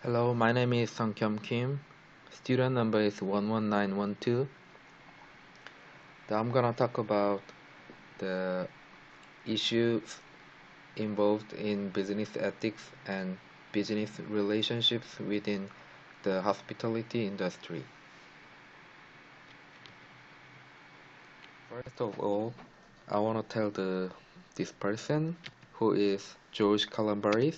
Hello, my name is Sungkyum Kim. Student number is 11912. I'm gonna talk about the issues involved in business ethics and business relationships within the hospitality industry. First of all, I want to tell this person who is George Calambaris.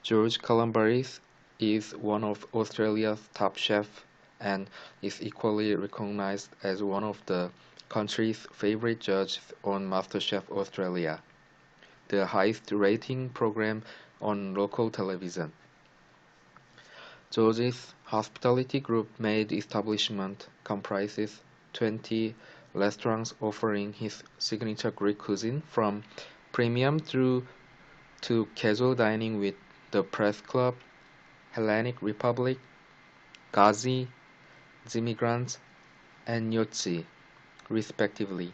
George Calambaris is one of Australia's top chefs and is equally recognized as one of the country's favorite judges on MasterChef Australia, the highest rating program on local television. George's hospitality group made establishment comprises 20 restaurants offering his signature Greek cuisine from premium through to casual dining with the Press Club, Hellenic Republic, Ghazi, Immigrants, and Yotzi, respectively.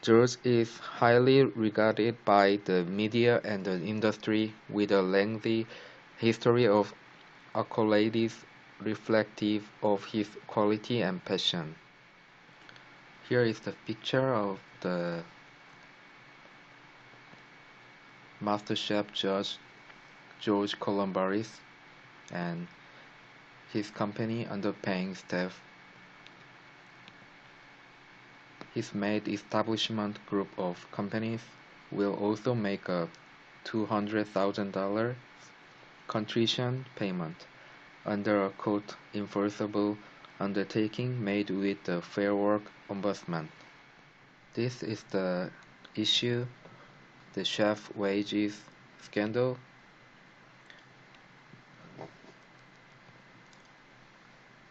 George is highly regarded by the media and the industry with a lengthy history of accolades reflective of his quality and passion. Here is the picture of the MasterChef judge George Calambaris and his company underpaying staff. His made establishment group of companies will also make a $200,000 contrition payment under a court enforceable undertaking made with the Fair Work Ombudsman. This is the issue, the chef wages scandal.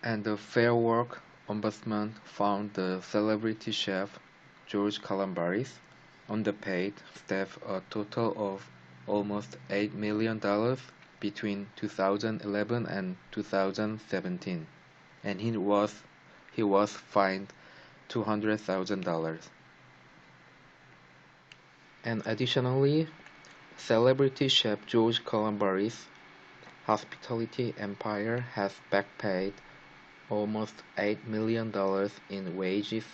And the Fair Work Ombudsman found the celebrity chef George Calambaris underpaid staff a total of almost $8 million between 2011 and 2017, and he was fined $200,000. And additionally, celebrity chef George Calambaris' hospitality empire has backpaid almost $8 million in wages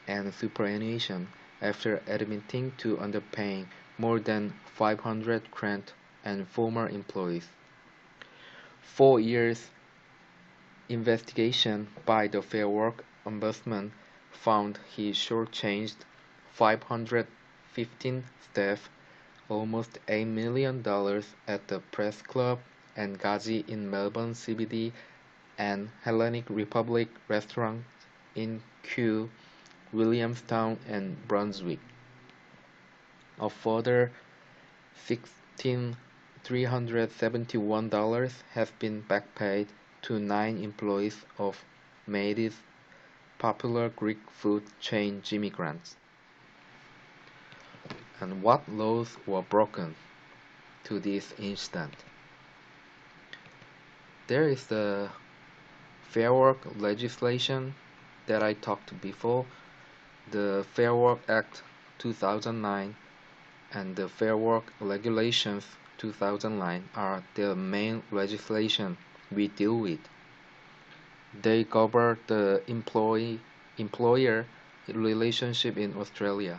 and superannuation after admitting to underpaying more than 500 current and former employees. 4 years investigation by the Fair Work Ombudsman found he shortchanged 515 staff almost $8 million at the Press Club and Ghazi in Melbourne CBD and Hellenic Republic restaurants in Kew, Williamstown, and Brunswick. A further $1,371 has been backpaid to 9 employees of Maid's popular Greek food chain Immigrants. And what laws were broken to this incident? There is the Fair Work legislation that I talked before, the Fair Work Act 2009 and the Fair Work Regulations 2009 are the main legislation we deal with. They cover the employer relationship in Australia.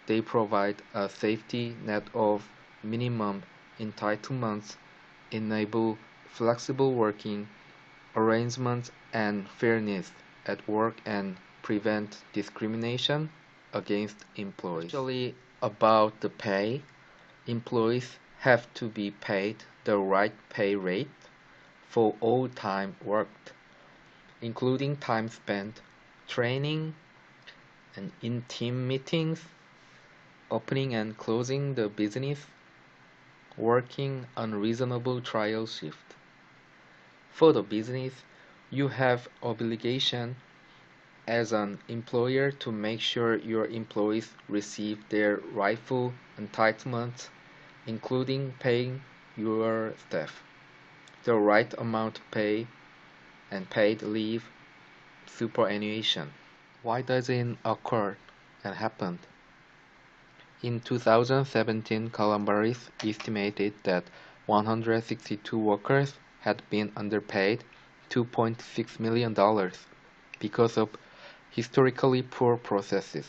They provide a safety net of minimum entitlements, enable flexible working arrangements and fairness at work and prevent discrimination against employees. Especially about the pay, employees have to be paid the right pay rate for all time worked, including time spent training and in team meetings, opening and closing the business, working unreasonable trial shift. For the business, you have obligation as an employer to make sure your employees receive their rightful entitlements, including paying your staff the right amount of pay and paid leave, superannuation. Why does it occur and happen? In 2017, Calambaris estimated that 162 workers had been underpaid $2.6 million because of historically poor processes.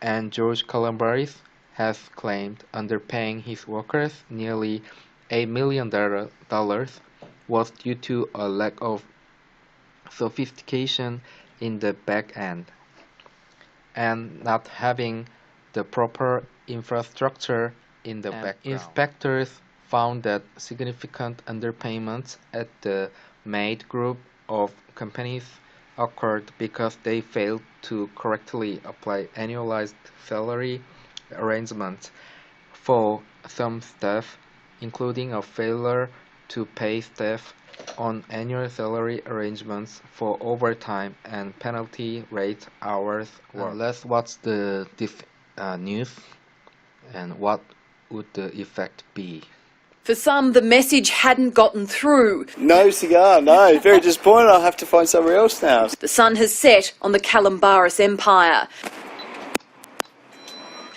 And George Calambaris has claimed underpaying his workers nearly $8 million was due to a lack of sophistication in the back end and not having the proper infrastructure in the background. Inspectors found that significant underpayments at the MAID group of companies occurred because they failed to correctly apply annualized salary arrangements for some staff, including a failure to pay staff on annual salary arrangements for overtime and penalty rate hours worked. Let's watch this news and what would the effect be. For some, the message hadn't gotten through. No cigar, no. Very disappointed. I'll have to find somewhere else now. The sun has set on the Calambaris empire.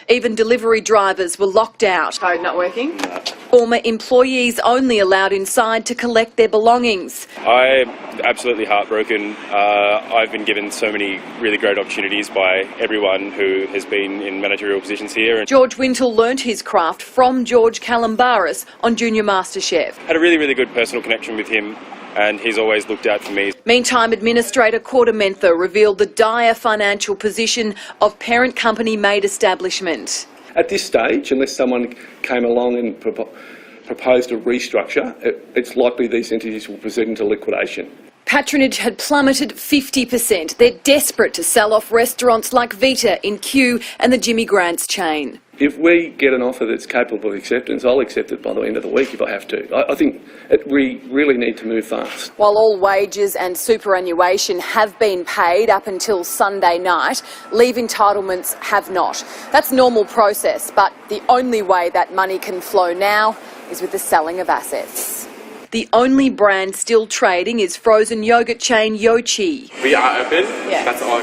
Even delivery drivers were locked out. Code not working? No. Former employees only allowed inside to collect their belongings. I'm absolutely heartbroken. I've been given so many really great opportunities by everyone who has been in managerial positions here. George Wintle learnt his craft from George Calambaris on Junior MasterChef. Had a really good personal connection with him, and he's always looked out for me. Meantime, Administrator Cordamentha revealed the dire financial position of parent company MAID establishment. At this stage, unless someone came along and proposed a restructure, it's likely these entities will proceed into liquidation. Patronage had plummeted 50%. They're desperate to sell off restaurants like Vita in Kew and the Jimmy Grant's chain. If we get an offer that's capable of acceptance, I'll accept it by the end of the week if I have to. I think we really need to move fast. While all wages and superannuation have been paid up until Sunday night, leave entitlements have not. That's normal process, but the only way that money can flow now is with the selling of assets. The only brand still trading is frozen yogurt chain Yochi. We are open. Yeah. That's all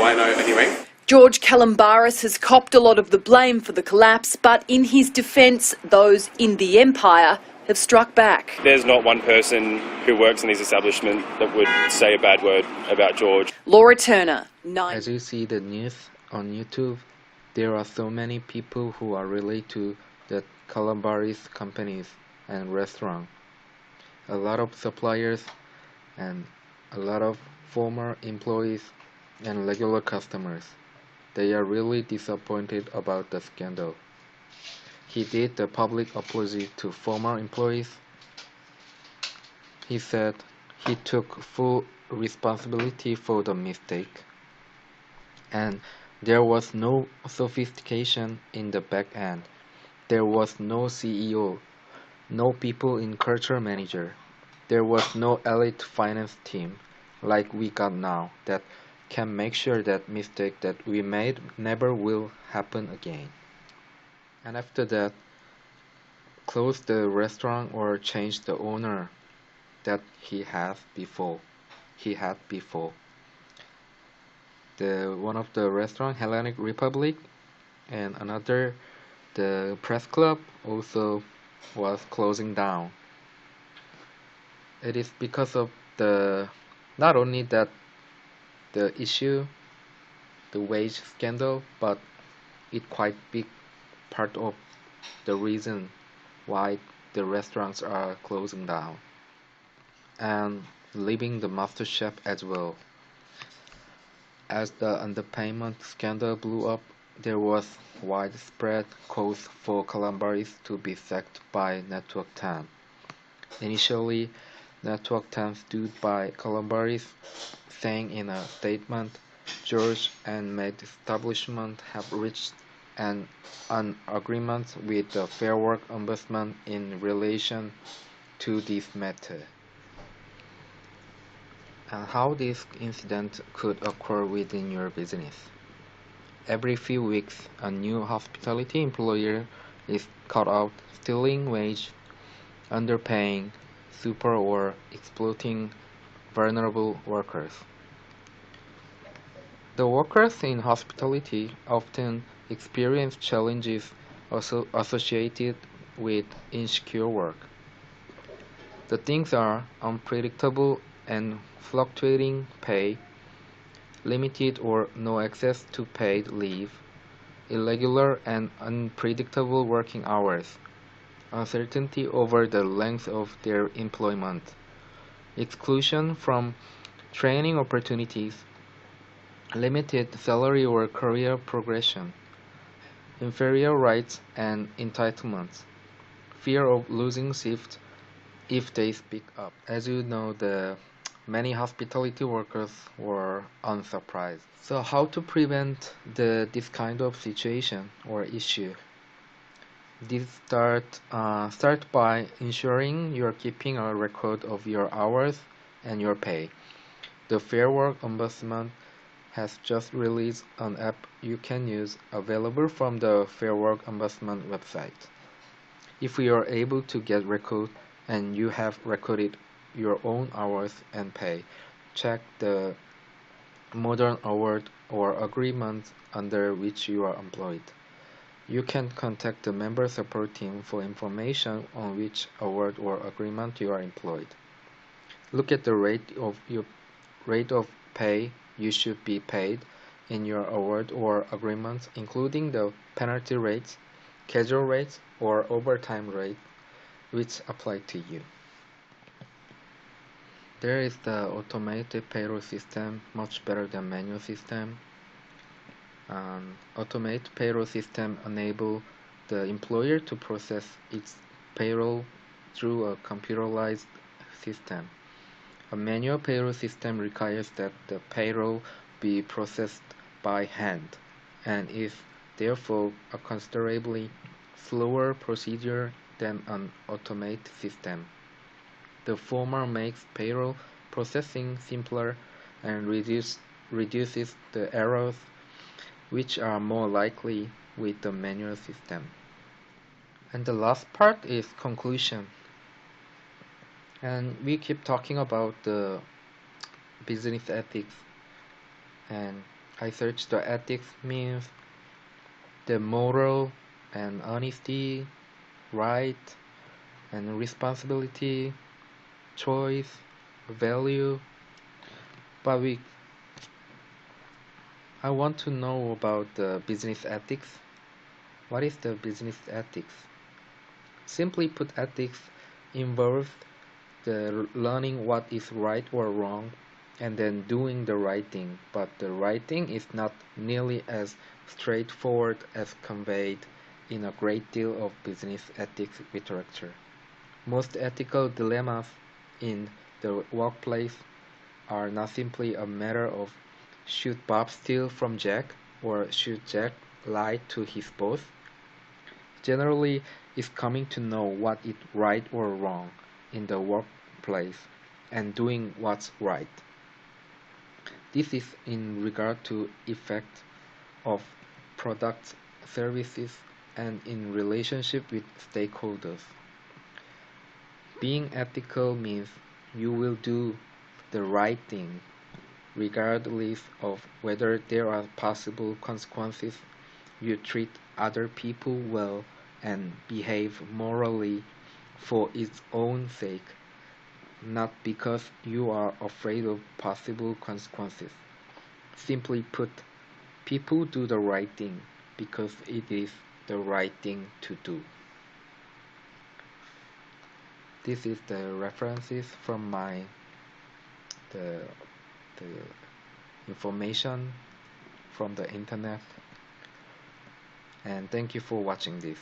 I know anyway. George Calambaris has copped a lot of the blame for the collapse, but in his defence, those in the empire have struck back. There's not one person who works in these establishments that would say a bad word about George. Laura Turner, As you see the news on YouTube, there are so many people who are related to the Calambaris companies and restaurants. A lot of suppliers and a lot of former employees and regular customers. They are really disappointed about the scandal. He did the public apology to former employees. He said he took full responsibility for the mistake. And there was no sophistication in the back end. There was no CEO, no people in culture manager. There was no elite finance team like we got now that can make sure that mistake that we made never will happen again. And after that, close the restaurant or change the owner that he had before. One of the restaurant, Hellenic Republic, and another, the press club, also was closing down. It is because of not only that the issue, the wage scandal, but it's quite big part of the reason why the restaurants are closing down and leaving the MasterChef as well. As the underpayment scandal blew up, there was widespread calls for Calambaris to be sacked by Network 10. Initially, Network 10 stood by Calambaris, saying in a statement, George and MAID establishment have reached an agreement with the Fair Work Ombudsman in relation to this matter. And how this incident could occur within your business. Every few weeks, a new hospitality employer is caught out stealing wage, underpaying, super or exploiting vulnerable workers. The workers in hospitality often experience challenges associated with insecure work. The things are unpredictable and fluctuating pay, limited or no access to paid leave, irregular and unpredictable working hours, uncertainty over the length of their employment, exclusion from training opportunities, limited salary or career progression, inferior rights and entitlements, fear of losing shifts if they speak up. As you know, the many hospitality workers were unsurprised. So how to prevent this kind of situation or issue? This start by ensuring you're keeping a record of your hours and your pay. The Fair Work Ombudsman has just released an app you can use available from the Fair Work Ombudsman website. If you are able to get record and you have recorded your own hours and pay, check the modern award or agreement under which you are employed. You can contact the member support team for information on which award or agreement you are employed. Look at the rate of pay you should be paid in your award or agreements, including the penalty rates, casual rates, or overtime rate, which apply to you. There is the automated payroll system, much better than manual system. Automated payroll system enable the employer to process its payroll through a computerized system. A manual payroll system requires that the payroll be processed by hand and is therefore a considerably slower procedure than an automated system. The former makes payroll processing simpler and reduces the errors which are more likely with the manual system. And the last part is conclusion. And we keep talking about the business ethics, and I searched the ethics means the moral and honesty, right and responsibility, choice, value. But I want to know about the business ethics. What is the business ethics? Simply put, ethics involves the learning what is right or wrong and then doing the right thing, but the right thing is not nearly as straightforward as conveyed in a great deal of business ethics literature. Most ethical dilemmas in the workplace are not simply a matter of should Bob steal from Jack or should Jack lie to his boss. Generally, it's coming to know what is right or wrong in the workplace and doing what's right. This is in regard to effect of products, services, and in relationship with stakeholders. Being ethical means you will do the right thing, regardless of whether there are possible consequences. You treat other people well and behave morally for its own sake, not because you are afraid of possible consequences. Simply put, people do the right thing because it is the right thing to do. This is the references from the information from the internet, and thank you for watching this.